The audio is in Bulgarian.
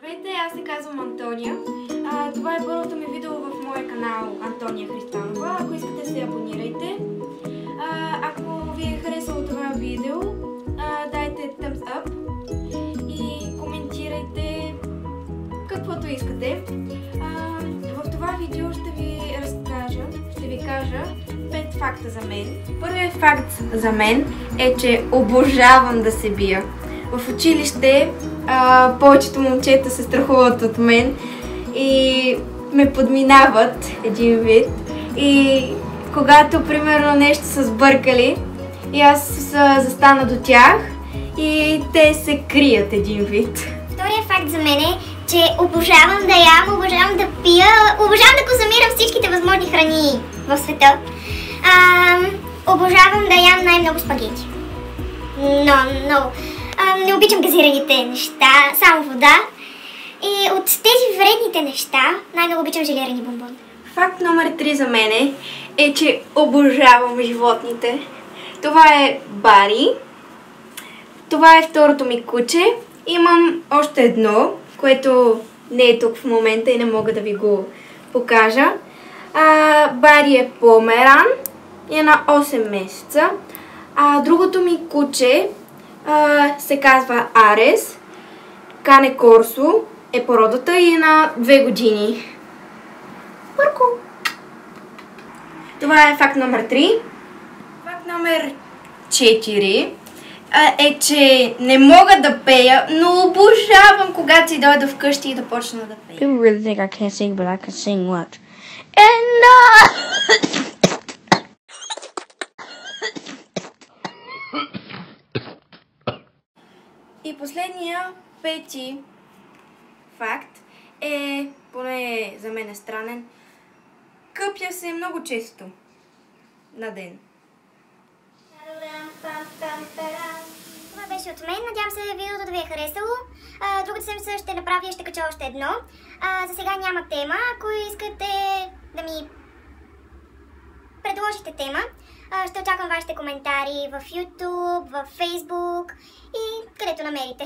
Здравейте, аз се казвам Антония. Това е първото ми видео в моя канал Антония Христанова. Ако искате, се абонирайте. Ако ви е харесало това видео, дайте thumbs up и коментирайте каквото искате. В това видео ще ви кажа 5 факта за мен. Първият факт за мен е, че обожавам да се бия. В училище повечето момчета се страхуват от мен и ме подминават един вид. И когато примерно нещо са сбъркали и аз застана до тях и те се крият един вид. Вторият факт за мен е, че обожавам да ям, обожавам да пия, обожавам да консумирам всичките възможни храни в света. Обожавам да ям най-много спагети. Много. Не обичам газираните неща, само вода. И от тези вредните неща най-много обичам желирани бомбони. Факт номер 3 за мен е, че обожавам животните. Това е Бари. Това е второто ми куче. Имам още едно, което не е тук в момента и не мога да ви го покажа. Бари е померан и е на 8 месеца. Другото ми куче се казва Арес. Кане Корсо е породата и е на 2 години. Марко! Това е факт номер 3. Факт номер 4 е, че не мога да пея, но обожавам когато си дойда вкъщи и да почна да пея. People really think I can't sing, but I can sing what? И последния, 5-ти факт е, поне за мен е странен, къпя се много често на ден. Това беше от мен. Надявам се видеото да ви е харесало. Другата седмица ще направя и ще кача още едно. За сега няма тема. Ако искате да ми предложите тема, ще очаквам вашите коментари в YouTube, в Facebook и където намерите.